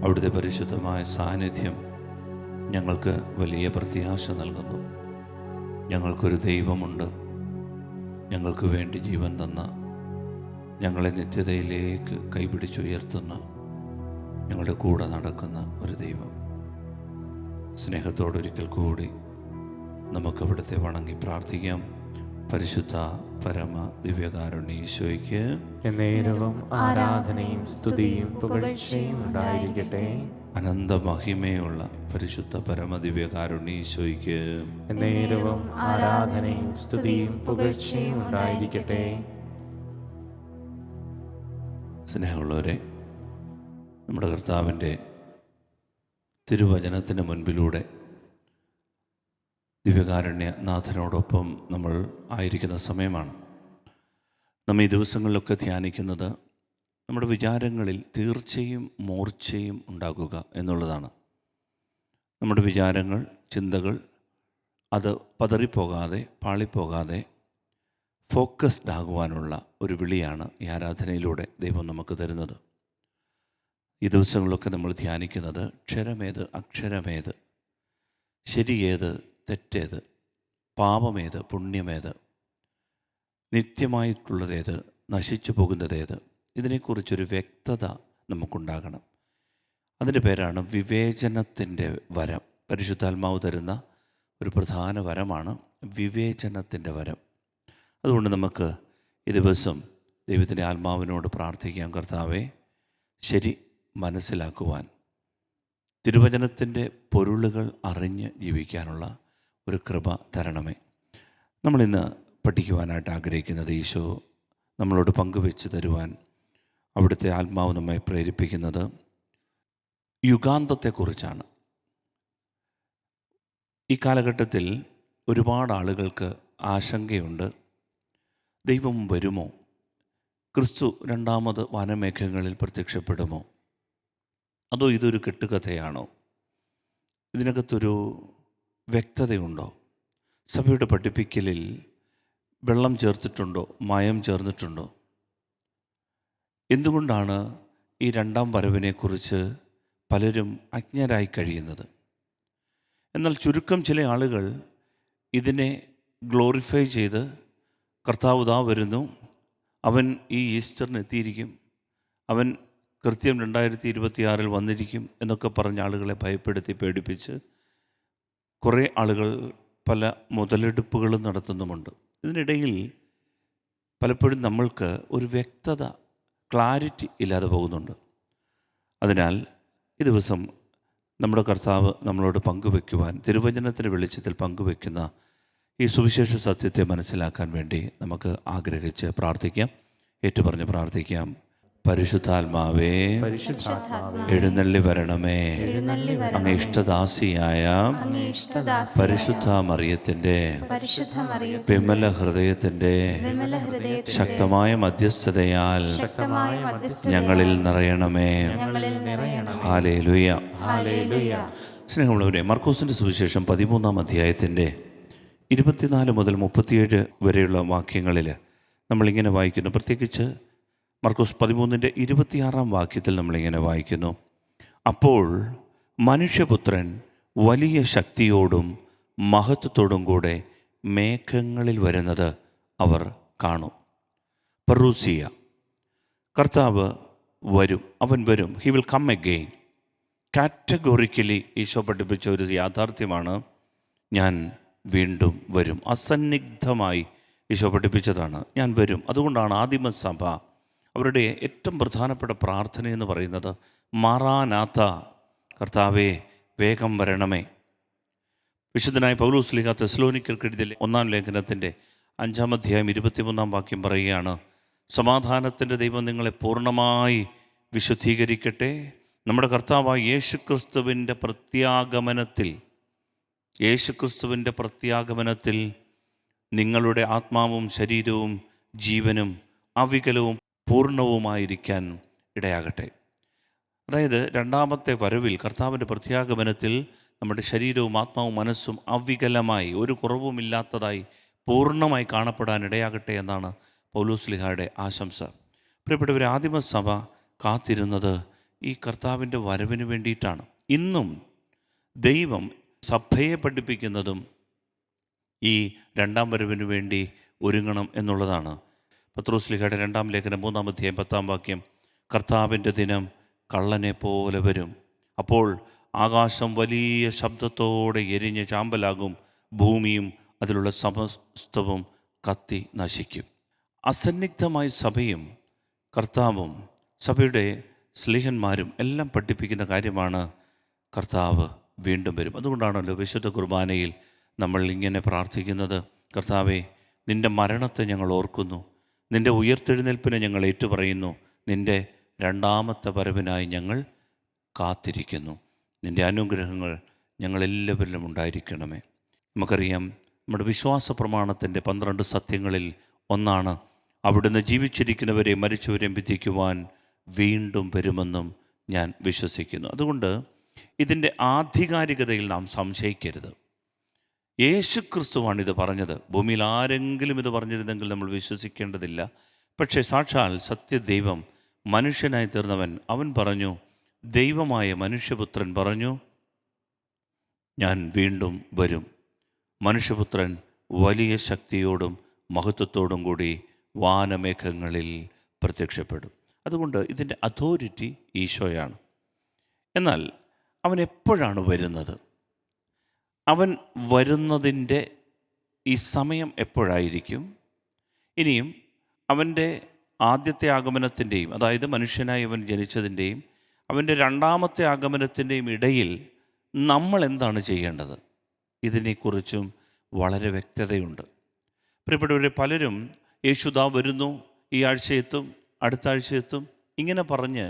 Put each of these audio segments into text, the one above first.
അവിടുത്തെ പരിശുദ്ധമായ സാന്നിധ്യം ഞങ്ങൾക്ക് വലിയ പ്രത്യാശ നൽകുന്നു. ഞങ്ങൾക്കൊരു ദൈവമുണ്ട്, ഞങ്ങൾക്ക് വേണ്ടി ജീവൻ തന്ന, ഞങ്ങളെ നിത്യതയിലേക്ക് കൈപിടിച്ചുയർത്തുന്ന, ഞങ്ങളുടെ കൂടെ നടക്കുന്ന ഒരു ദൈവം. സ്നേഹത്തോടൊരിക്കൽ കൂടി നമുക്ക് അവിടുത്തെ വണങ്ങി പ്രാർത്ഥിക്കാം. പരിശുദ്ധ പരമ ദിവ്യകാരുണ്യ ഈശോയ്ക്ക് എന്നേരവും ആരാധനയും സ്തുതിയും പുകഴ്ചയും ഉണ്ടായിരിക്കട്ടെ. അനന്ത മഹിമയുള്ള പരിശുദ്ധ പരമ ദിവ്യകാരുണ്യ ഈശോയ്ക്ക് എന്നേരവും ആരാധനയും സ്തുതിയും പുകഴ്ചയും ഉണ്ടായിരിക്കട്ടെ. സ്നേഹമുള്ളവരെ, നമ്മുടെ കർത്താവിൻ്റെ തിരുവചനത്തിന് മുൻപിലൂടെ ദിവ്യകാരുണ്യനാഥനോടൊപ്പം നമ്മൾ ആയിരിക്കുന്ന സമയമാണ്. നമ്മൾ ഈ ദിവസങ്ങളിലൊക്കെ ധ്യാനിക്കുന്നത് നമ്മുടെ വിചാരങ്ങളിൽ തീർച്ചയും മൂർച്ചയും ഉണ്ടാകുക എന്നുള്ളതാണ്. നമ്മുടെ വിചാരങ്ങൾ, ചിന്തകൾ അത് പതറിപ്പോകാതെ, പാളിപ്പോകാതെ ഫോക്കസ്ഡ് ആകുവാനുള്ള ഒരു വിളിയാണ് ഈ ആരാധനയിലൂടെ ദൈവം നമുക്ക് തരുന്നത്. ഈ ദിവസങ്ങളിലൊക്കെ നമ്മൾ ധ്യാനിക്കുന്നത് ക്ഷരമേത്, അക്ഷരമേത്, ശരിയേത്, തെറ്റേത്, പാപമേത്, പുണ്യമേത്, നിത്യമായിട്ടുള്ളതേത്, നശിച്ചു പോകുന്നതേത്, ഇതിനെക്കുറിച്ചൊരു വ്യക്തത നമുക്കുണ്ടാകണം. അതിൻ്റെ പേരാണ് വിവേചനത്തിൻ്റെ വരം. പരിശുദ്ധാത്മാവ് തരുന്ന ഒരു പ്രധാന വരമാണ് വിവേചനത്തിൻ്റെ വരം. അതുകൊണ്ട് നമുക്ക് ഈ ദിവസം ദൈവത്തിൻ്റെ ആത്മാവിനോട് പ്രാർത്ഥിക്കാം. കർത്താവേ, ശരി മനസ്സിലാക്കുവാൻ, തിരുവചനത്തിൻ്റെ പൊരുളുകൾ അറിഞ്ഞ് ജീവിക്കാനുള്ള ഒരു കൃപ തരണമേ. നമ്മളിന്ന് പഠിക്കുവാനായിട്ട് ആഗ്രഹിക്കുന്നത്, ഈശോ നമ്മളോട് പങ്കുവെച്ച് തരുവാൻ അവിടുത്തെ ആത്മാവ് നമ്മെ പ്രേരിപ്പിക്കുന്നത് യുഗാന്തത്തെക്കുറിച്ചാണ്. ഈ കാലഘട്ടത്തിൽ ഒരുപാട് ആളുകൾക്ക് ആശങ്കയുണ്ട്. ദൈവം വരുമോ? ക്രിസ്തു രണ്ടാമത് വനമേഘങ്ങളിൽ പ്രത്യക്ഷപ്പെടുമോ? അതോ ഇതൊരു കെട്ടുകഥയാണോ? ഇതിനകത്തൊരു വ്യക്തതയുണ്ടോ? സഭയുടെ പഠിപ്പിക്കലിൽ വെള്ളം ചേർത്തിട്ടുണ്ടോ? മായം ചേർന്നിട്ടുണ്ടോ? എന്തുകൊണ്ടാണ് ഈ രണ്ടാം വരവിനെക്കുറിച്ച് പലരും അജ്ഞരായി കഴിയുന്നത്? എന്നാൽ ചുരുക്കം ചില ആളുകൾ ഇതിനെ ഗ്ലോറിഫൈ ചെയ്ത്, കർത്താവ് ദാ വരുന്നു, അവൻ ഈ ഈസ്റ്ററിന് എത്തിയിരിക്കും, അവൻ കൃത്യം 2026 വന്നിരിക്കും എന്നൊക്കെ പറഞ്ഞ ആളുകളെ ഭയപ്പെടുത്തി പേടിപ്പിച്ച് കുറേ ആളുകൾ പല മുതലെടുപ്പുകളും നടത്തുന്നുമുണ്ട്. ഇതിനിടയിൽ പലപ്പോഴും നമ്മൾക്ക് ഒരു വ്യക്തത, ക്ലാരിറ്റി ഇല്ലാതെ പോകുന്നുണ്ട്. അതിനാൽ ഈ ദിവസം നമ്മുടെ കർത്താവ് നമ്മളോട് പങ്കുവയ്ക്കുവാൻ, തിരുവചനത്തിൻ്റെ വെളിച്ചത്തിൽ പങ്കുവയ്ക്കുന്ന ഈ സുവിശേഷ സത്യത്തെ മനസ്സിലാക്കാൻ വേണ്ടി നമുക്ക് ആഗ്രഹിച്ച് പ്രാർത്ഥിക്കാം. ഏറ്റുപറഞ്ഞ് പ്രാർത്ഥിക്കാം. പരിശുദ്ധാത്മാവേ, എഴുന്നള്ളി വരണമേ. അങ്ങേ ഇഷ്ടദാസിയായ പരിശുദ്ധ മറിയത്തിൻ്റെ വിമല ഹൃദയത്തിൻ്റെ ശക്തമായ മധ്യസ്ഥതയാൽ ഞങ്ങളിൽ നിറയണമേ. ഹല്ലേലൂയ. സ്നേഹമുള്ളവരെ, മർക്കോസിൻ്റെ സുവിശേഷം 13-ാം അധ്യായത്തിൻ്റെ 24 മുതൽ 37 വരെയുള്ള വാക്യങ്ങളിൽ നമ്മളിങ്ങനെ വായിക്കുന്നു. പ്രത്യേകിച്ച് മർക്കോസ് 13-ന്റെ 26-ാം വാക്യത്തിൽ നമ്മളിങ്ങനെ വായിക്കുന്നു: അപ്പോൾ മനുഷ്യപുത്രൻ വലിയ ശക്തിയോടും മഹത്വത്തോടും കൂടെ മേഘങ്ങളിൽ വരുന്നത് അവർ കാണും. പെറൂസിയ, കർത്താവ് വരും, അവൻ വരും. He will come again. Categorically Isho പഠിപ്പിച്ച ഒരു യാഥാർത്ഥ്യമാണ്, ഞാൻ വീണ്ടും വരും. അസന്നിഗ്ധമായി ഈശോ പഠിപ്പിച്ചതാണ്, ഞാൻ വരും. അതുകൊണ്ടാണ് ആദിമസഭ അവരുടെ ഏറ്റവും പ്രധാനപ്പെട്ട പ്രാർത്ഥന എന്ന് പറയുന്നത് മാറാനാഥ, കർത്താവേ വേഗം വരണമേ. വിശുദ്ധനായ പൗലോസ് ശ്ലീഹ തെസ്സലോനിക്കർക്ക് എഴുതിയ 1-ാം ലേഖനത്തിൻ്റെ 5-ാം അധ്യായം 23-ാം വാക്യം പറയുകയാണ്: സമാധാനത്തിൻ്റെ ദൈവം നിങ്ങളെ പൂർണ്ണമായി വിശുദ്ധീകരിക്കട്ടെ. നമ്മുടെ കർത്താവായ യേശുക്രിസ്തുവിൻ്റെ പ്രത്യാഗമനത്തിൽ നിങ്ങളുടെ ആത്മാവും ശരീരവും ജീവനും അവികലവും പൂർണ്ണവുമായിരിക്കാൻ ഇടയാകട്ടെ. അതായത് രണ്ടാമത്തെ വരവിൽ, കർത്താവിൻ്റെ പ്രത്യാഗമനത്തിൽ നമ്മുടെ ശരീരവും ആത്മാവും മനസ്സും അവികലമായി, ഒരു കുറവുമില്ലാത്തതായി പൂർണ്ണമായി കാണപ്പെടാൻ ഇടയാകട്ടെ എന്നാണ് പൗലോസ് ശ്ലീഹായുടെ ആശംസ. പ്രിയപ്പെട്ടവരെ, ആദിമസഭ കാത്തിരുന്നത് ഈ കർത്താവിൻ്റെ വരവിന് വേണ്ടിയിട്ടാണ്. ഇന്നും ദൈവം സഭയെ പഠിപ്പിക്കുന്നതും ഈ രണ്ടാം വരവിന് വേണ്ടി ഒരുങ്ങണം എന്നുള്ളതാണ്. പത്രോസ്ലീഹയുടെ 2-ാം ലേഖനം 3-ാം അധ്യായം 10-ാം വാക്യം, കർത്താവിൻ്റെ ദിനം കള്ളനെ പോലെ വരും. അപ്പോൾ ആകാശം വലിയ ശബ്ദത്തോടെ എരിഞ്ഞ് ചാമ്പലാകും, ഭൂമിയും അതിലുള്ള സമസ്തവും കത്തി നശിക്കും. അസന്നിഗ്ധമായി സഭയും കർത്താവും സഭയുടെ സ്ലീഹന്മാരും എല്ലാം പഠിപ്പിക്കുന്ന കാര്യമാണ് കർത്താവ് വീണ്ടും വരും. അതുകൊണ്ടാണല്ലോ വിശുദ്ധ കുർബാനയിൽ നമ്മൾ ഇങ്ങനെ പ്രാർത്ഥിക്കുന്നത്, കർത്താവേ, നിൻ്റെ മരണത്തെ ഞങ്ങൾ ഓർക്കുന്നു, നിൻ്റെ ഉയർത്തെഴുന്നേൽപ്പിനെ ഞങ്ങൾ ഏറ്റുപറയുന്നു, നിൻ്റെ രണ്ടാമത്തെ വരവിനായി ഞങ്ങൾ കാത്തിരിക്കുന്നു. നിൻ്റെ അനുഗ്രഹങ്ങൾ ഞങ്ങളെല്ലാവരിലും ഉണ്ടായിരിക്കണമേ. നമുക്കറിയാം, നമ്മുടെ വിശ്വാസ പ്രമാണത്തിൻ്റെ 12 സത്യങ്ങളിൽ ഒന്നാണ് അവിടുന്ന് ജീവിച്ചിരിക്കുന്നവരെ മരിച്ചവരെയും വിധിക്കുവാൻ വീണ്ടും വരുമെന്നും ഞാൻ വിശ്വസിക്കുന്നു. അതുകൊണ്ട് ഇതിൻ്റെ ആധികാരികതയിൽ നാം സംശയിക്കരുത്. യേശു ക്രിസ്തുവാണിത് പറഞ്ഞത്. ഭൂമിയിൽ ആരെങ്കിലും ഇത് പറഞ്ഞിരുന്നെങ്കിൽ നമ്മൾ വിശ്വസിക്കേണ്ടതില്ല. പക്ഷേ സാക്ഷാൽ സത്യദൈവം മനുഷ്യനായി തീർന്നവൻ അവൻ പറഞ്ഞു, ദൈവമായ മനുഷ്യപുത്രൻ പറഞ്ഞു, ഞാൻ വീണ്ടും വരും. മനുഷ്യപുത്രൻ വലിയ ശക്തിയോടും മഹത്വത്തോടും കൂടി വാനമേഘങ്ങളിൽ പ്രത്യക്ഷപ്പെടും. അതുകൊണ്ട് ഇതിൻ്റെ അതോറിറ്റി ഈശോയാണ്. എന്നാൽ അവൻ എപ്പോഴാണ് വരുന്നത്? അവൻ വരുന്നതിൻ്റെ ഈ സമയം എപ്പോഴായിരിക്കും? ഇനിയും അവൻ്റെ ആദ്യത്തെ ആഗമനത്തിൻ്റെയും, അതായത് മനുഷ്യനായി അവൻ ജനിച്ചതിൻ്റെയും അവൻ്റെ രണ്ടാമത്തെ ആഗമനത്തിൻ്റെയും ഇടയിൽ നമ്മൾ എന്താണ് ചെയ്യേണ്ടത്? ഇതിനെക്കുറിച്ചും വളരെ വ്യക്തതയുണ്ട്. പ്രിയപ്പെട്ടവരെ, പലരും യേശുദാ വരുന്നു, ഈ ആഴ്ചയെത്തും, അടുത്ത ആഴ്ചയെത്തും, ഇങ്ങനെ പറഞ്ഞ്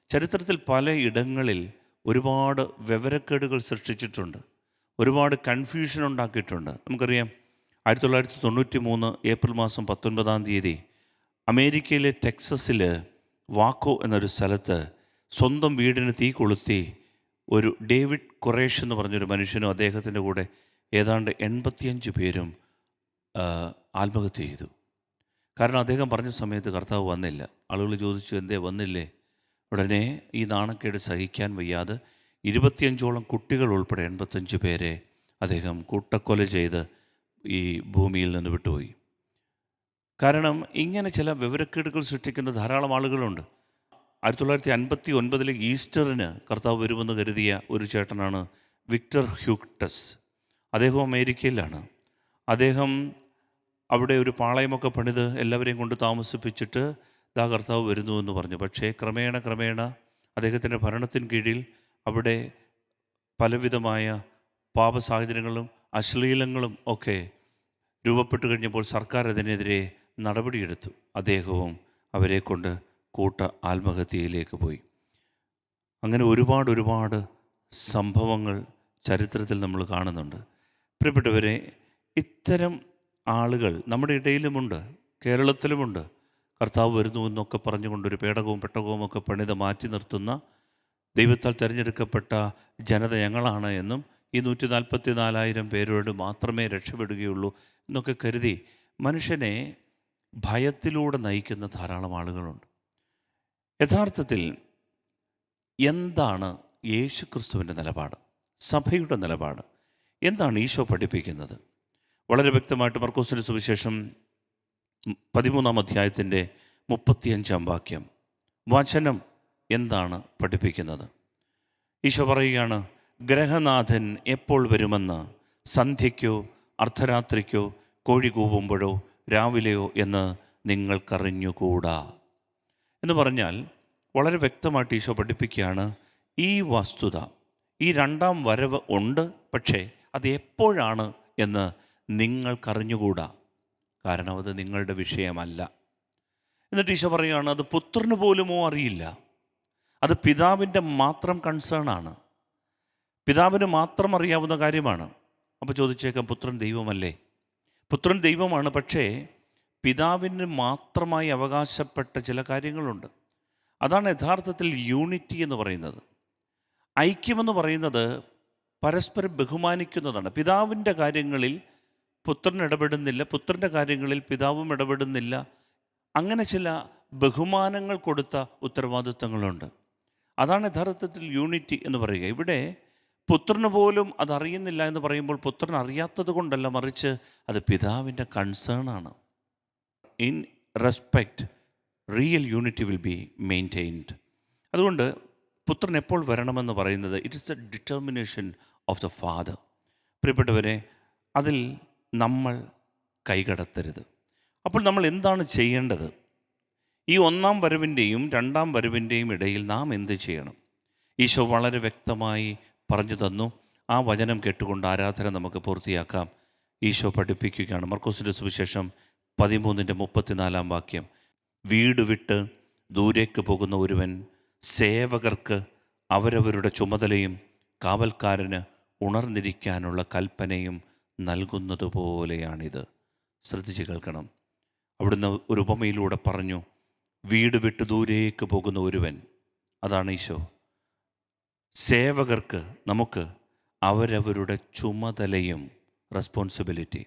ചരിത്രത്തിൽ പല ഇടങ്ങളിൽ ഒരുപാട് വിവരക്കേടുകൾ സൃഷ്ടിച്ചിട്ടുണ്ട്, ഒരുപാട് കൺഫ്യൂഷൻ ഉണ്ടാക്കിയിട്ടുണ്ട്. നമുക്കറിയാം, 1993 ഏപ്രിൽ മാസം 19-ാം തീയതി അമേരിക്കയിലെ ടെക്സസിൽ വാക്കോ എന്നൊരു സ്ഥലത്ത് സ്വന്തം വീടിന് തീ കൊളുത്തി ഒരു ഡേവിഡ് കൊറേഷ് എന്ന് പറഞ്ഞൊരു മനുഷ്യനും അദ്ദേഹത്തിൻ്റെ കൂടെ ഏതാണ്ട് 85 പേരും ആത്മഹത്യ ചെയ്തു. കാരണം അദ്ദേഹം പറഞ്ഞ സമയത്ത് കർത്താവ് വന്നില്ല. ആളുകൾ ചോദിച്ചു, എന്തേ വന്നില്ലേ? ഉടനെ ഈ നാണക്കേട് സഹിക്കാൻ വയ്യാതെ 25ഓളം കുട്ടികൾ ഉൾപ്പെടെ 85 പേരെ അദ്ദേഹം കൂട്ടക്കൊല ചെയ്ത് ഈ ഭൂമിയിൽ നിന്ന് വിട്ടുപോയി. കാരണം ഇങ്ങനെ ചില വിവരക്കേടുകൾ സൃഷ്ടിക്കുന്ന ധാരാളം ആളുകളുണ്ട്. 1959 ഈസ്റ്ററിന് കർത്താവ് വരുമെന്ന് കരുതിയ ഒരു ചേട്ടനാണ് വിക്ടർ ഹ്യൂക്ടസ്. അദ്ദേഹം അമേരിക്കയിലാണ്. അദ്ദേഹം അവിടെ ഒരു പാളയമൊക്കെ പണിത് എല്ലാവരെയും കൊണ്ട് താമസിപ്പിച്ചിട്ട് ദാ കർത്താവ് വരുന്നു എന്ന് പറഞ്ഞു. പക്ഷേ ക്രമേണ അദ്ദേഹത്തിൻ്റെ ഭരണത്തിന് കീഴിൽ അവിടെ പലവിധമായ പാപസാഹചര്യങ്ങളും അശ്ലീലങ്ങളും ഒക്കെ രൂപപ്പെട്ടു കഴിഞ്ഞപ്പോൾ സർക്കാർ അതിനെതിരെ നടപടിയെടുത്തു. അദ്ദേഹവും അവരെ കൊണ്ട് കൂട്ട ആത്മഹത്യയിലേക്ക് പോയി. അങ്ങനെ ഒരുപാട് സംഭവങ്ങൾ ചരിത്രത്തിൽ നമ്മൾ കാണുന്നുണ്ട്. പ്രിയപ്പെട്ടവരെ, ഇത്തരം ആളുകൾ നമ്മുടെ ഇടയിലുമുണ്ട്, കേരളത്തിലുമുണ്ട്. കർത്താവ് വരുന്നു എന്നൊക്കെ പറഞ്ഞുകൊണ്ടൊരു പേടകവും പെട്ടകവും ഒക്കെ പണിത് മാറ്റി നിർത്തുന്ന, ദൈവത്താൽ തിരഞ്ഞെടുക്കപ്പെട്ട ജനത ഞങ്ങളാണ് എന്നും ഈ 144,000 പേരോട് മാത്രമേ രക്ഷപ്പെടുകയുള്ളൂ എന്നൊക്കെ കരുതി മനുഷ്യനെ ഭയത്തിലൂടെ നയിക്കുന്ന ധാരാളം ആളുകളുണ്ട്. യഥാർത്ഥത്തിൽ എന്താണ് യേശു ക്രിസ്തുവിൻ്റെ നിലപാട്, സഭയുടെ നിലപാട്? എന്താണ് ഈശോ പഠിപ്പിക്കുന്നത്? വളരെ വ്യക്തമായിട്ട് മർക്കോസിൻ്റെ സുവിശേഷം 13-ാം അധ്യായത്തിൻ്റെ 35-ാം വാക്യം, വചനം എന്താണ് പഠിപ്പിക്കുന്നത്? ഈശോ പറയുകയാണ്, ഗ്രഹനാഥൻ എപ്പോൾ വരുമെന്ന് സന്ധ്യയ്ക്കോ അർദ്ധരാത്രിക്കോ കോഴി കൂവുമ്പോഴോ രാവിലെയോ എന്ന് നിങ്ങൾക്കറിഞ്ഞുകൂടാ എന്ന് പറഞ്ഞാൽ വളരെ വ്യക്തമായിട്ട് ഈശോ പഠിപ്പിക്കുകയാണ്, ഈ വസ്തുത, ഈ രണ്ടാം വരവ് ഉണ്ട്, പക്ഷേ അത് എപ്പോഴാണ് എന്ന് നിങ്ങൾക്കറിഞ്ഞുകൂടാ. കാരണം അത് നിങ്ങളുടെ വിഷയമല്ല. എന്നിട്ട് ഈശോ പറയുകയാണ്, അത് പുത്രന് പോലുമോ അറിയില്ല, അത് പിതാവിൻ്റെ മാത്രം കൺസേൺ, പിതാവിന് മാത്രം അറിയാവുന്ന കാര്യമാണ്. അപ്പോൾ ചോദിച്ചേക്കാം, പുത്രൻ ദൈവമല്ലേ? പുത്രൻ ദൈവമാണ്, പക്ഷേ പിതാവിന് മാത്രമായി അവകാശപ്പെട്ട ചില കാര്യങ്ങളുണ്ട്. അതാണ് യഥാർത്ഥത്തിൽ യൂണിറ്റി എന്ന് പറയുന്നത്. ഐക്യമെന്ന് പറയുന്നത് പരസ്പരം ബഹുമാനിക്കുന്നതാണ്. പിതാവിൻ്റെ കാര്യങ്ങളിൽ പുത്രൻ ഇടപെടുന്നില്ല, പുത്രൻ്റെ കാര്യങ്ങളിൽ പിതാവും ഇടപെടുന്നില്ല. അങ്ങനെ ചില ബഹുമാനങ്ങൾ കൊടുത്ത ഉത്തരവാദിത്തങ്ങളുണ്ട്. അതാണ് യഥാർത്ഥത്തിൽ യൂണിറ്റി എന്ന് പറയുക. ഇവിടെ പുത്രന് പോലും അതറിയുന്നില്ല എന്ന് പറയുമ്പോൾ പുത്രൻ അറിയാത്തത് കൊണ്ടല്ല, മറിച്ച് അത് പിതാവിൻ്റെ കൺസേൺ ആണ്. In respect real unity will be maintained. അതുകൊണ്ട് പുത്രൻ എപ്പോൾ വരണമെന്ന് പറയുന്നത് it is the determination of the father. പ്രിയപ്പെട്ടവരെ, അതിൽ നമ്മൾ കൈകടത്തരുത്. അപ്പോൾ നമ്മൾ എന്താണ് ചെയ്യേണ്ടത്? ഈ ഒന്നാം വരവിൻ്റെയും രണ്ടാം വരവിൻ്റെയും ഇടയിൽ നാം എന്ത് ചെയ്യണം? ഈശോ വളരെ വ്യക്തമായി പറഞ്ഞു തന്നു. ആ വചനം കേട്ടുകൊണ്ട് ആരാധന നമുക്ക് പൂർത്തിയാക്കാം. ഈശോ പഠിപ്പിക്കുകയാണ്. മർക്കോസിൻ്റെ സുവിശേഷം 13:34 വാക്യം. വീട് വിട്ട് ദൂരേക്ക് പോകുന്ന ഒരുവൻ സേവകർക്ക് അവരവരുടെ ചുമതലയും കാവൽക്കാരന് ഉണർന്നിരിക്കാനുള്ള കൽപ്പനയും നൽകുന്നത് പോലെയാണിത്. ശ്രദ്ധിച്ച് കേൾക്കണം. അവിടുന്ന് ഒരു ഉപമയിലൂടെ പറഞ്ഞു, വീട് വിട്ട് ദൂരേക്ക് പോകുന്ന ഒരുവൻ, അതാണ് ഈശോ. സേവകർക്ക്, നമുക്ക് അവരവരുടെ ചുമതലയും റെസ്പോൺസിബിലിറ്റി,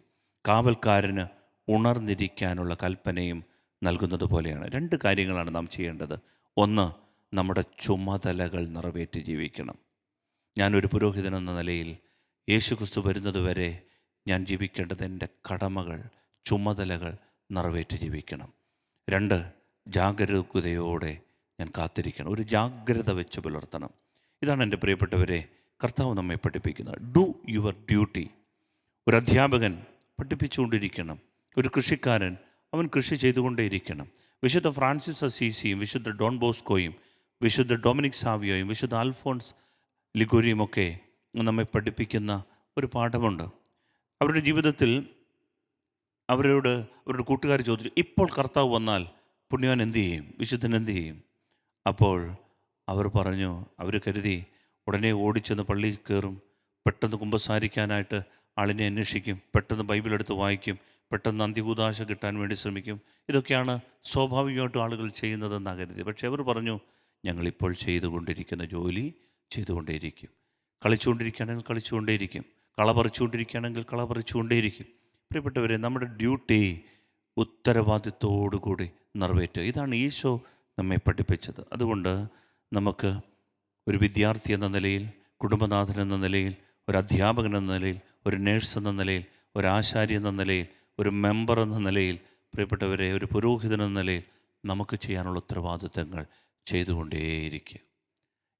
കാവൽക്കാരന് ഉണർന്നിരിക്കാനുള്ള കൽപ്പനയും നൽകുന്നത് പോലെയാണ്. 2 കാര്യങ്ങളാണ് നാം ചെയ്യേണ്ടത്. ഒന്ന്, നമ്മുടെ ചുമതലകൾ നിറവേറ്റി ജീവിക്കണം. ഞാനൊരു പുരോഹിതൻ എന്ന നിലയിൽ യേശുക്രിസ്തു വരുന്നത് വരെ ഞാൻ ജീവിക്കേണ്ടത് എൻ്റെ കടമകൾ, ചുമതലകൾ നിറവേറ്റി ജീവിക്കണം. 2, ജാഗരൂകതയോടെ ഞാൻ കാത്തിരിക്കണം. ഒരു ജാഗ്രത വെച്ച് പുലർത്തണം. ഇതാണ് എൻ്റെ പ്രിയപ്പെട്ടവരെ കർത്താവ് നമ്മെ പഠിപ്പിക്കുന്നത്. Do your duty. ഒരു അധ്യാപകൻ പഠിപ്പിച്ചുകൊണ്ടിരിക്കണം. ഒരു കൃഷിക്കാരൻ അവൻ കൃഷി ചെയ്തുകൊണ്ടേയിരിക്കണം. വിശുദ്ധ ഫ്രാൻസിസ് അസീസിയും വിശുദ്ധ ഡോൺ ബോസ്കോയും വിശുദ്ധ ഡൊമിനിക് സാവിയോയും വിശുദ്ധ അൽഫോൺസ് ലിഗോരിയുമൊക്കെ നമ്മെ പഠിപ്പിക്കുന്ന ഒരു പാഠമുണ്ട്. അവരുടെ ജീവിതത്തിൽ അവരുടെ കൂട്ടുകാർ ചോദിച്ചു, ഇപ്പോൾ കർത്താവ് വന്നാൽ പുണ്യവാൻ എന്തു ചെയ്യും, വിശുദ്ധൻ എന്തു ചെയ്യും? അപ്പോൾ അവർ പറഞ്ഞു, അവർ കരുതി ഉടനെ ഓടിച്ചെന്ന് പള്ളിയിൽ കയറും, പെട്ടെന്ന് കുമ്പസാരിക്കാനായിട്ട് ആളിനെ അന്വേഷിക്കും, പെട്ടെന്ന് ബൈബിൾ എടുത്ത് വായിക്കും, പെട്ടെന്ന് അന്ത്യകൂദാശ കിട്ടാൻ വേണ്ടി ശ്രമിക്കും. ഇതൊക്കെയാണ് സ്വാഭാവികമായിട്ടും ആളുകൾ ചെയ്യുന്നതെന്നാണ് കരുതി. പക്ഷേ അവർ പറഞ്ഞു, ഞങ്ങളിപ്പോൾ ചെയ്തുകൊണ്ടിരിക്കുന്ന ജോലി ചെയ്തുകൊണ്ടേയിരിക്കും, കളിച്ചുകൊണ്ടിരിക്കുകയാണെങ്കിൽ കളിച്ചുകൊണ്ടേയിരിക്കും, കള പറിച്ചുകൊണ്ടിരിക്കുകയാണെങ്കിൽ കള പറിച്ചുകൊണ്ടേയിരിക്കും. പ്രിയപ്പെട്ടവരെ, നമ്മുടെ ഡ്യൂട്ടി ഉത്തരവാദിത്തോടുകൂടി നിറവേറ്റുക. ഇതാണ് ഈശോ നമ്മെ പഠിപ്പിച്ചത്. അതുകൊണ്ട് നമുക്ക് ഒരു വിദ്യാർത്ഥി എന്ന നിലയിൽ, കുടുംബനാഥൻ എന്ന നിലയിൽ, ഒരു അധ്യാപകൻ എന്ന നിലയിൽ, ഒരു നേഴ്സ് എന്ന നിലയിൽ, ഒരു ആശാരി എന്ന നിലയിൽ, ഒരു മെമ്പർ എന്ന നിലയിൽ, പ്രിയപ്പെട്ടവരെ ഒരു പുരോഹിതൻ എന്ന നിലയിൽ നമുക്ക് ചെയ്യാനുള്ള ഉത്തരവാദിത്തങ്ങൾ ചെയ്തുകൊണ്ടേയിരിക്കുക.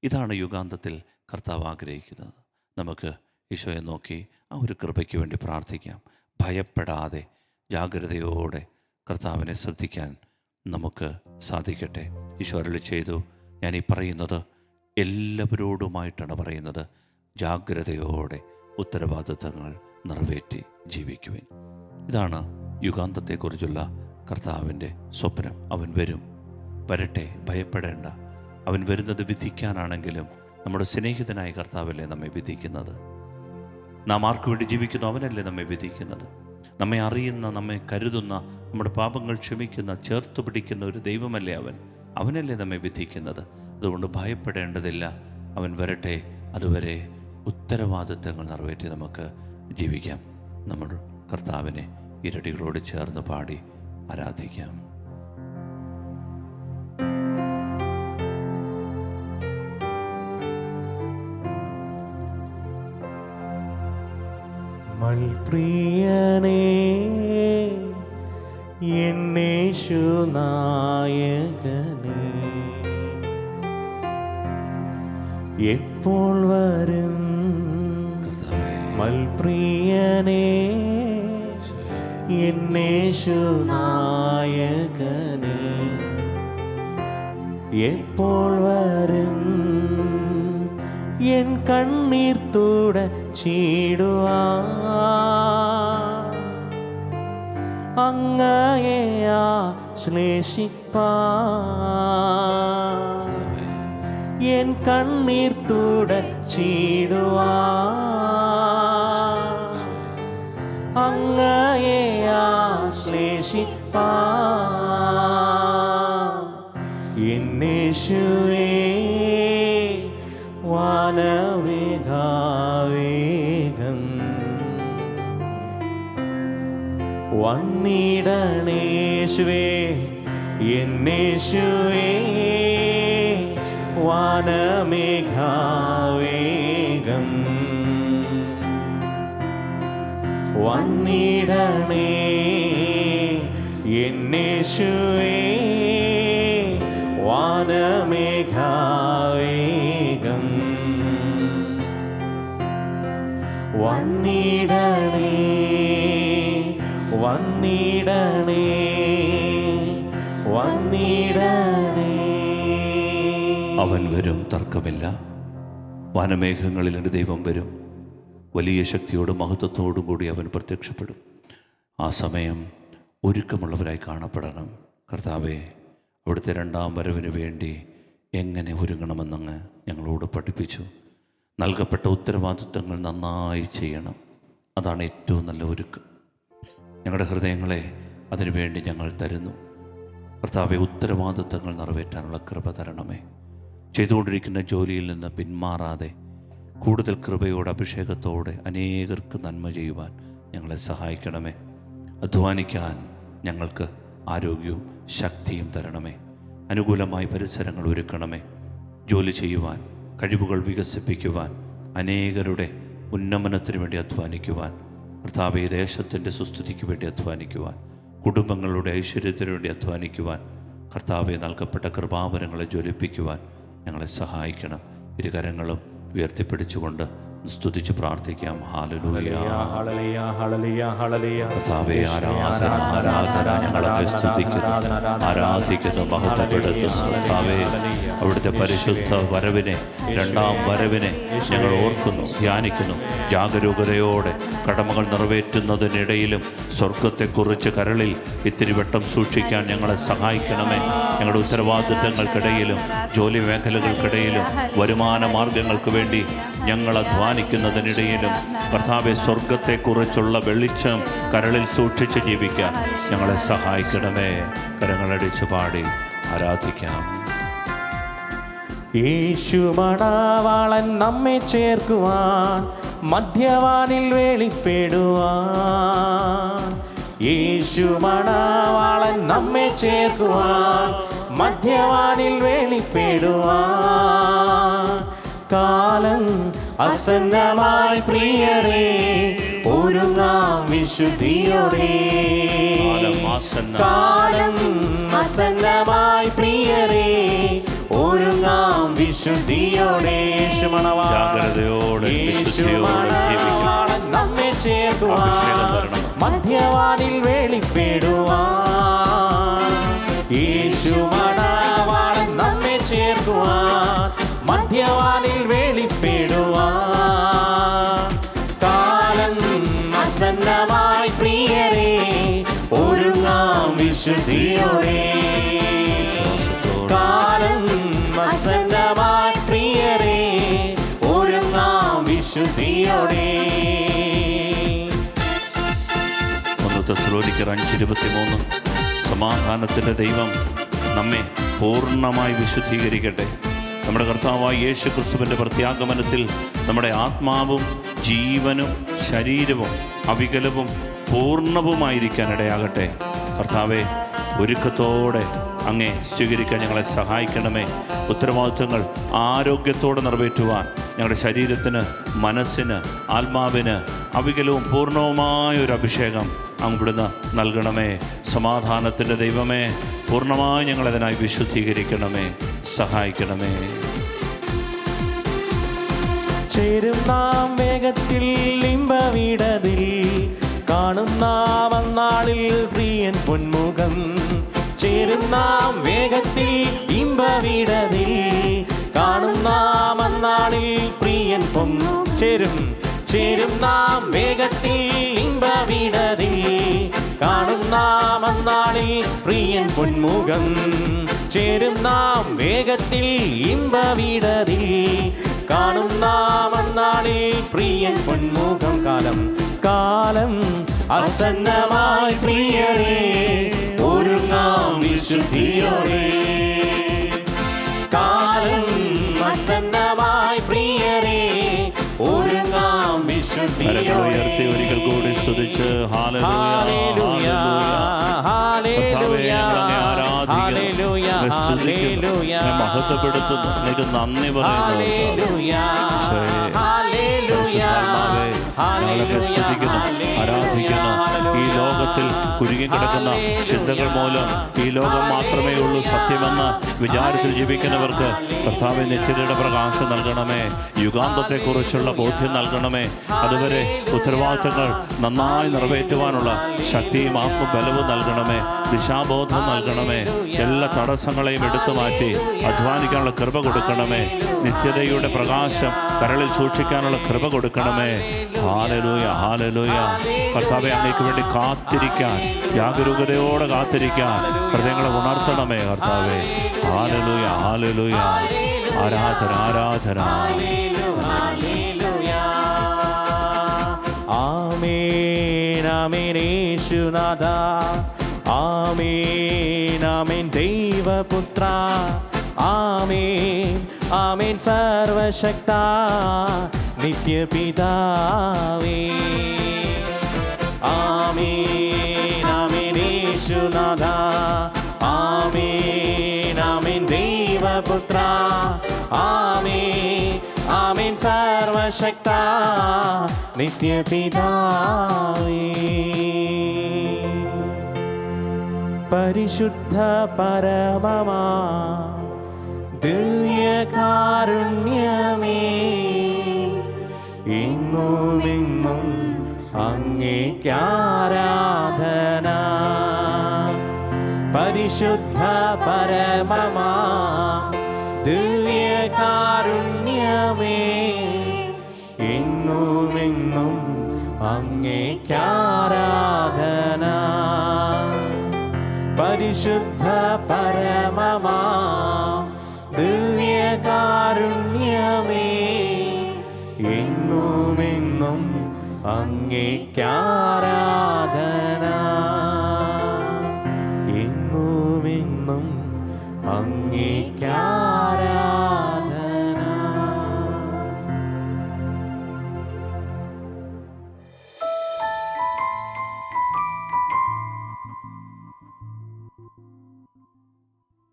ഇതാണ് യുഗാന്തത്തിൽ കർത്താവ് ആഗ്രഹിക്കുന്നത്. നമുക്ക് ഈശോയെ നോക്കി ആ ഒരു കൃപയ്ക്ക് വേണ്ടി പ്രാർത്ഥിക്കാം. ഭയപ്പെടാതെ ജാഗ്രതയോടെ കർത്താവിനെ ശ്രദ്ധിക്കാൻ നമുക്ക് സാധിക്കട്ടെ. ഈശോ അരുളി ചെയ്തു, ഞാൻ ഈ പറയുന്നത് എല്ലാവരോടുമായിട്ടാണ് പറയുന്നത്, ജാഗ്രതയോടെ ഉത്തരവാദിത്തങ്ങൾ നിറവേറ്റി ജീവിക്കുവിൻ. ഇതാണ് യുഗാന്തത്തെക്കുറിച്ചുള്ള കർത്താവിൻ്റെ സ്വപ്നം. അവൻ വരും, വരട്ടെ, ഭയപ്പെടേണ്ട. അവൻ വരുന്നത് വിധിക്കാനാണെങ്കിലും നമ്മുടെ സ്നേഹിതനായ കർത്താവല്ലേ നമ്മെ വിധിക്കുന്നത്. നാം ആർക്കു വേണ്ടി ജീവിക്കുന്നു അവനല്ലേ നമ്മെ വിധിക്കുന്നത്. നമ്മെ അറിയുന്ന, നമ്മെ കരുതുന്ന, നമ്മുടെ പാപങ്ങൾ ക്ഷമിക്കുന്ന, ചേർത്ത് പിടിക്കുന്ന ഒരു ദൈവമല്ലേ അവനല്ലേ നമ്മെ വിധിക്കുന്നത്. അതുകൊണ്ട് ഭയപ്പെടേണ്ടതില്ല. അവൻ വരട്ടെ, അതുവരെ ഉത്തരവാദിത്തങ്ങൾ നിറവേറ്റി നമുക്ക് ജീവിക്കാം. നമ്മൾ കർത്താവിനെ ഇരടികളോട് ചേർന്ന് പാടി ആരാധിക്കാം. മൽപ്രിയനേ എന്നേശുനായകനേ, എപ്പോൾ വരും മൽപ്രിയനേ എന്നേശുനായകനേ, എപ്പോൾ വരും എൻ കണ്ണീർ തുടച്ചിടുവാൻ, അങ്ങയെ ആശ്ലേഷിപ്പാൻ, എൻ കണ്ണീർ തുടച്ചിടുവാൻ, അങ്ങയെ ആശ്ലേഷിപ്പാൻ, എന്നേശുവേ വാനവേഗാവേഗം വന്നിടണേശുവേ, എന്നേശുവേ വാനമേഘാവേഗം വന്നിടണേ എന്നേശുവേ വാനമേഘാവേഗം വന്നിടണേ വന്നിടണേ വന്നിടണേ. അവൻ വരും, തർക്കമില്ല. വാനമേഘങ്ങളിൽ എൻ്റെ ദൈവം വരും. വലിയ ശക്തിയോടും മഹത്വത്തോടും കൂടി അവൻ പ്രത്യക്ഷപ്പെടും. ആ സമയം ഒരുക്കമുള്ളവരായി കാണപ്പെടണം. കർത്താവേ, അവിടുത്തെ രണ്ടാം വരവിന് വേണ്ടി എങ്ങനെ ഒരുങ്ങണമെന്നങ്ങ് ഞങ്ങളോട് പഠിപ്പിച്ചു. നൽകപ്പെട്ട ഉത്തരവാദിത്തങ്ങൾ നന്നായി ചെയ്യണം. അതാണ് ഏറ്റവും നല്ല ഒരുക്കം. ഞങ്ങളുടെ ഹൃദയങ്ങളെ അതിനുവേണ്ടി ഞങ്ങൾ തരുന്നു. കർത്താവെ, ഉത്തരവാദിത്തങ്ങൾ നിറവേറ്റാനുള്ള കൃപ തരണമേ. ചെയ്തുകൊണ്ടിരിക്കുന്ന ജോലിയിൽ നിന്ന് പിന്മാറാതെ കൂടുതൽ കൃപയോടെ അഭിഷേകത്തോടെ അനേകർക്ക് നന്മ ചെയ്യുവാൻ ഞങ്ങളെ സഹായിക്കണമേ. അധ്വാനിക്കാൻ ഞങ്ങൾക്ക് ആരോഗ്യവും ശക്തിയും തരണമേ. അനുകൂലമായ പരിസരങ്ങൾ ഒരുക്കണമേ. ജോലി ചെയ്യുവാൻ, കഴിവുകൾ വികസിപ്പിക്കുവാൻ, അനേകരുടെ ഉന്നമനത്തിന് വേണ്ടി അധ്വാനിക്കുവാൻ, കർത്താവേ, ദേശത്തിൻ്റെ സുസ്ഥിതിക്ക് വേണ്ടി അധ്വാനിക്കുവാൻ, കുടുംബങ്ങളുടെ ഐശ്വര്യത്തിന് വേണ്ടി അധ്വാനിക്കുവാൻ, കർത്താവെ, നൽകപ്പെട്ട കൃപാവരങ്ങളെ ജ്വലിപ്പിക്കുവാൻ ഞങ്ങളെ സഹായിക്കണം. ഇരുകരങ്ങളും ഉയർത്തിപ്പിടിച്ചുകൊണ്ട് സ്തുതിച്ച് പ്രാർത്ഥിക്കാം. ഹല്ലേലൂയ, ഹല്ലേലൂയ, ഹല്ലേലൂയ, ഹല്ലേലൂയ. കർത്താവേ, ആരാധന ആരാധന ഞങ്ങളൊക്കെ സ്തുതിക്കുന്നു, ആരാധിക്കുന്നു, മഹത്വപ്പെടുത്തുന്നു. കർത്താവേ, അവിടുത്തെ പരിശുദ്ധ വരവിനെ, രണ്ടാം വരവിനെ ഞങ്ങൾ ഓർക്കുന്നു, ധ്യാനിക്കുന്നു. ജാഗരൂകതയോടെ കടമകൾ നിറവേറ്റുന്നതിനിടയിലും സ്വർഗത്തെക്കുറിച്ച് കരളിൽ ഇത്തിരി വെട്ടം സൂക്ഷിക്കാൻ ഞങ്ങളെ സഹായിക്കണമേ. ഞങ്ങളുടെ ഉത്തരവാദിത്തങ്ങൾക്കിടയിലും ജോലി മേഖലകൾക്കിടയിലും വരുമാന മാർഗങ്ങൾക്ക് വേണ്ടി ഞങ്ങൾ അധ്വാനിക്കുന്നതിനിടയിലും കർത്താവെ, സ്വർഗത്തെക്കുറിച്ചുള്ള വെളിച്ചം കരളിൽ സൂക്ഷിച്ച് ജീവിക്കാൻ ഞങ്ങളെ സഹായിക്കണമേ. കരങ്ങളടിച്ചു പാടി ആരാധിക്കാം. യേശു മണവാളൻ നമ്മെ ചേർക്കുവാൻ മധ്യവാനിൽ വെളിപ്പെടുവാൻ. യേശു മണവാളൻ നമ്മെ ചേർക്കുവാൻ മധ്യവാനിൽ വെളിപ്പെടുവാൻ. കാലം അസന്നമായി പ്രിയരേ, ഒരുങ്ങാം വിശുദ്ധിയോടെ. കാലം അസന്നമായി പ്രിയരേ, ഒരുങ്ങാം വിശുദ്ധിയോടെ. ജാഗ്രതയോടെ യേശുമണവാളൻ നമ്മെ ചേർക്കുവാൻ മധ്യവാനിൽ വെളിപ്പെടുവാൻ. യേശുമണവാളൻ നമ്മെ ചേർക്കുവാൻ മധ്യവാനിൽ വെളിപ്പെടുവാൻ. കാലം അസന്നമായി പ്രിയരേ, ഒരുങ്ങാം വിശുദ്ധിയോടെ. കാലം അസന്നമായി പ്രിയരേ, ഒരുങ്ങാം വിശുദ്ധിയോടെ. 1 തെസ്സലോനിക്കർ 5:23. സമാധാനത്തിൻ്റെ ദൈവം നമ്മെ പൂർണ്ണമായി വിശുദ്ധീകരിക്കട്ടെ. നമ്മുടെ കർത്താവായ യേശു ക്രിസ്തുവിൻ്റെ പ്രത്യാഗമനത്തിൽ നമ്മുടെ ആത്മാവും ജീവനും ശരീരവും അവികലവും പൂർണ്ണവുമായിരിക്കാൻ ഇടയാകട്ടെ. കർത്താവെ, ഒരുക്കത്തോടെ അങ്ങേ സ്വീകരിക്കാൻ ഞങ്ങളെ സഹായിക്കണമേ. ഉത്തരവാദിത്വങ്ങൾ ആരോഗ്യത്തോടെ നിറവേറ്റുവാൻ ഞങ്ങളുടെ ശരീരത്തിന്, മനസ്സിന്, ആത്മാവിന് അവികലവും പൂർണ്ണവുമായ ഒരു അഭിഷേകം അവിടുന്ന് നൽകണമേ. സമാധാനത്തിൻ്റെ ദൈവമേ, പൂർണ്ണമായി ഞങ്ങളതിനായി വിശുദ്ധീകരിക്കണമേ, സഹായിക്കണമേ. ചേരും നാം വേഗത്തിൽ ഇമ്പവിടതിൽ, കാണും നാം അന്നാളിൽ പ്രിയൻ പൊന്മുഖം. ചേരും നാം വേഗത്തിൽ ഇമ്പവിടതിൽ, കാണും നാം അന്നാളിൽ പ്രിയൻ പൊന്മുഖം. ചേരും നാം വേഗത്തിൽ ഇമ്പവിടതിൽ, കാണും നാം അന്നാളിൽ പ്രിയൻ പൊന്മുഖം. ചേരും നാം വേഗത്തിൽ ഇമ്പവിടതിൽ, കാണും നാം അന്നാളിൽ പ്രിയൻ പൊന്മുഖം. കാലം അസന്നമായി പ്രിയരേ, ഒരുങ്ങാം വിശുദ്ധിയോടെ. കാലം അസന്നമായി പ്രിയരേ, ഒരുങ്ങാം വിശുദ്ധിയോടെ. ഒരിക്കൽ കൂടി സ്തുതിച്ച് ഹല്ലേലൂയ, ഹല്ലേലൂയ, ഹല്ലേലൂയ, സ്തുതിക്കുന്നു, അങ്ങയെ മഹത്വപ്പെടുത്തുന്നു, അങ്ങേക്ക് നന്ദി പറയുന്നു. പരിശുദ്ധാത്മാവേ, ഞങ്ങളൊക്കെ സ്തുതിക്കുന്നു, ആരാധിക്കുന്നു. ഈ ലോകത്തിൽ കുരുങ്ങിക്കിടക്കുന്ന ചിന്തകൾ മൂലം ഈ ലോകം മാത്രമേ ഉള്ളൂ സത്യമെന്ന് വിചാരത്തിൽ ജീവിക്കുന്നവർക്ക് കർത്താവേ നിത്യതയുടെ പ്രകാശം നൽകണമേ. യുഗാന്തത്തെക്കുറിച്ചുള്ള ബോധ്യം നൽകണമേ. അതുവരെ ഉത്തരവാദിത്തങ്ങൾ നന്നായി നിറവേറ്റുവാനുള്ള ശക്തിയും ആത്മബലവും നൽകണമേ. ദിശാബോധം നൽകണമേ. എല്ലാ തടസ്സങ്ങളെയും എടുത്തു മാറ്റി അധ്വാനിക്കാനുള്ള കൃപ കൊടുക്കണമേ. നിത്യതയുടെ പ്രകാശം കരളിൽ സൂക്ഷിക്കാനുള്ള കൃപ കൊടുക്കണമേ. ഹല്ലേലൂയ, ഹല്ലേലൂയ. കർത്താവേ, അങ്ങേക്ക് വേണ്ടി കാത്തിരിക്കാൻ, ജാഗരൂകതയോടെ കാത്തിരിക്കാൻ ഹൃദയങ്ങളെ ഉണർത്തണമേ കർത്താവേ. ഹല്ലേലൂയ, ഹല്ലേലൂയ. ആരാധന, ആരാധന. ആമേൻ, ആമേൻ യേശുനാഥ. ആമേൻ, ആമേൻ ദൈവപുത്ര. ആമേൻ, ആമേൻ സർവശക്ത നിത്യപിതാവേ. ആമേൻ, ആമേൻ യേശുനാഥ. ആമേൻ, ആമേൻ ദൈവപുത്ര. ആമേൻ, ആമേൻ സർവശക്ത നിത്യപിതാവേ. പരിശുദ്ധ പരമമാ ദിവ്യകാരുണ്യമേ, എന്നുമെന്നും അങ്ങേക്കാരാധന. പരിശുദ്ധ പരമമാ ദിവ്യകാരുണ്യമേ, എന്നുമെന്നും അങ്ങേക്കാരാധന. പരിശുദ്ധ പരമമാ ദിവ്യകാരുണ്യമേ, എന്നുമെന്നും അങ്ങേക്കാരാധന.